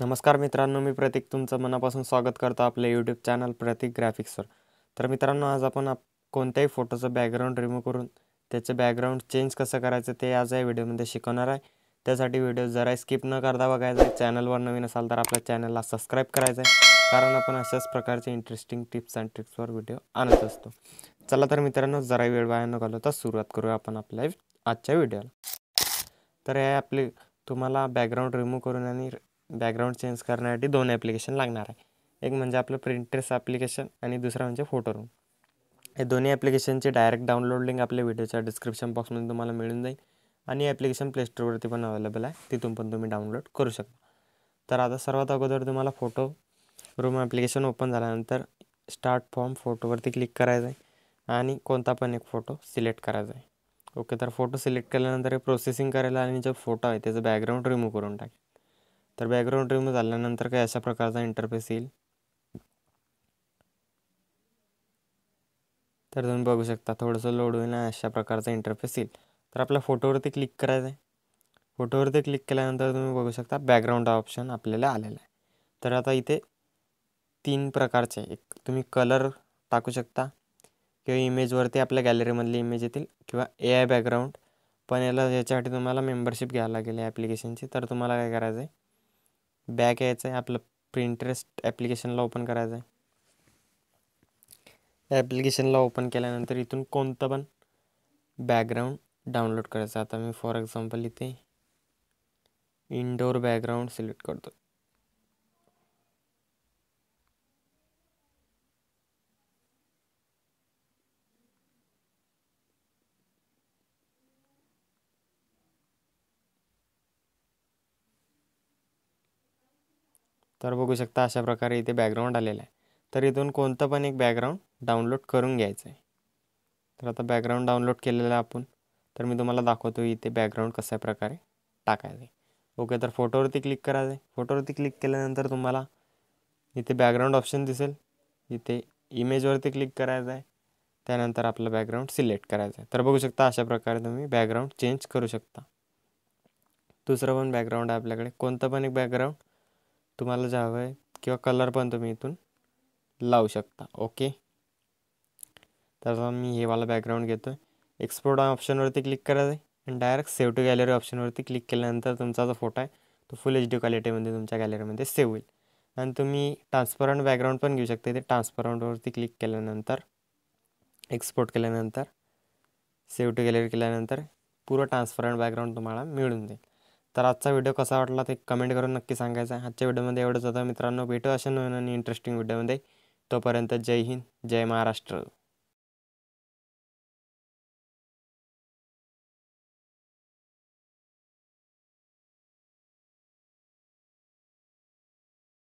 नमस्कार मित्रांनो, मी प्रतीक तुमचं मनापासून स्वागत करतो आपल्या यूट्यूब चॅनल प्रतीक ग्राफिक्सवर. तर मित्रांनो, आज आपण कोणत्याही फोटोचं बॅकग्राऊंड रिमूव्ह करून त्याचं बॅकग्राऊंड चेंज कसं करायचं ते आज या व्हिडिओमध्ये शिकवणार आहे. त्यासाठी व्हिडिओ जरा स्किप न करता बघायचा आहे. चॅनलवर नवीन असाल तर आपल्या चॅनलला सबस्क्राईब करायचं आहे, कारण आपण अशाच प्रकारचे इंटरेस्टिंग टिप्स अँड ट्रिक्सवर व्हिडिओ आणत असतो. चला तर मित्रांनो, जरा वेळ वाया न घालवता सुरुवात करूया आपण आपल्या आजच्या व्हिडिओला. तर हे आपले तुम्हाला बॅकग्राऊंड रिमूव्ह करून आणि बॅकग्राऊंड चेंज करण्यासाठी दोन ॲप्लिकेशन लागणार आहे. एक म्हणजे आपलं प्रिंटर्स ॲप्लिकेशन आणि दुसरं म्हणजे फोटोरूम. हे दोन्ही ॲप्लिकेशनची डायरेक्ट डाउनलोड लिंक आपल्या व्हिडिओच्या डिस्क्रिप्शन बॉक्समध्ये तुम्हाला मिळून जाईल आणि ॲप्लिकेशन प्लेस्टोरवरती पण अवेलेबल आहे, तिथून पण तुम्ही डाउनलोड करू शकता. तर आता सर्वात अगोदर तुम्हाला फोटो रूम ॲप्लिकेशन ओपन झाल्यानंतर स्टार्ट फ्रॉम फोटोवरती क्लिक करायचं आहे आणि कोणता पण एक फोटो सिलेक्ट करायचा आहे. ओके, तर फोटो सिलेक्ट केल्यानंतर हे प्रोसेसिंग करायला आणि जो फोटो आहे त्याचं बॅकग्राऊंड रिमूव्ह करून टाकेल. तर बॅकग्राऊंड रिमूव्ह झाल्यानंतर काय अशा प्रकारचा इंटरफेस येईल. तर तुम्ही बघू शकता, थोडंसं लोड होईल आणि अशा प्रकारचा इंटरफेस येईल. तर आपल्या फोटोवरती क्लिक करायचं आहे. फोटोवरती क्लिक केल्यानंतर तुम्ही बघू शकता बॅकग्राऊंड ऑप्शन आपल्याला आलेला आहे. तर आता इथे तीन प्रकारचे, एक तुम्ही कलर टाकू शकता किंवा इमेजवरती आपल्या गॅलरीमधली इमेज येतील किंवा AI बॅकग्राऊंड. पण याच्यासाठी तुम्हाला मेंबरशिप घ्यावं लागेल या ॲप्लिकेशनची. तर तुम्हाला काय करायचं आहे, बॅक यायचं आहे, आपलं प्रिंटरेस्ट ॲप्लिकेशनला ओपन करायचं आहे. ॲप्लिकेशनला ओपन केल्यानंतर इथून कोणतं पण बॅकग्राऊंड डाउनलोड करायचं. आता मी फॉर एक्झाम्पल इथे इनडोअर बॅकग्राऊंड सिलेक्ट करतो. तर बघू शकता अशा प्रकारे इथे बॅकग्राऊंड आलेलं आहे. तर इथून कोणतं पण एक बॅकग्राऊंड डाउनलोड करून घ्यायचं आहे. तर आता बॅकग्राऊंड डाउनलोड केलेलं आहे आपण. तर मी तुम्हाला दाखवतो इथे बॅकग्राऊंड कशा प्रकारे टाकायचं आहे. ओके, तर फोटोवरती क्लिक करायचं आहे. फोटोवरती क्लिक केल्यानंतर तुम्हाला इथे बॅकग्राऊंड ऑप्शन दिसेल. इथे इमेजवरती क्लिक करायचं आहे, त्यानंतर आपलं बॅकग्राऊंड सिलेक्ट करायचं आहे. तर बघू शकता अशा प्रकारे तुम्ही बॅकग्राऊंड चेंज करू शकता. दुसरं पण बॅकग्राऊंड आहे आपल्याकडे, कोणतं पण एक बॅकग्राऊंड तुम्हाला जे हवं आहे किंवा कलर पण तुम्ही इथून लावू शकता. ओके, तर मी हे वाला बॅकग्राऊंड घेतो आहे. एक्सपोर्ट ऑप्शनवरती क्लिक करायचं आहे आणि डायरेक्ट सेव्ह टू गॅलरी ऑप्शनवरती क्लिक केल्यानंतर तुमचा जो फोटो आहे तो फुल HD क्वालिटीमध्ये तुमच्या गॅलरीमध्ये सेव्ह होईल. आणि तुम्ही ट्रान्सपरंट बॅकग्राऊंड पण घेऊ शकता. इथे ट्रान्सपरंटवरती क्लिक केल्यानंतर एक्सपोर्ट केल्यानंतर सेव्ह टू गॅलरी केल्यानंतर पूर्ण ट्रान्सपरंट बॅकग्राऊंड तुम्हाला मिळून जाईल. तर आजचा व्हिडिओ कसा वाटला ते कमेंट करून नक्की सांगायचं आहे. आजच्या व्हिडिओमध्ये एवढंच होतं मित्रांनो. भेटू अशा नवीन आणि इंटरेस्टिंग व्हिडिओमध्ये. तोपर्यंत जय हिंद, जय महाराष्ट्र.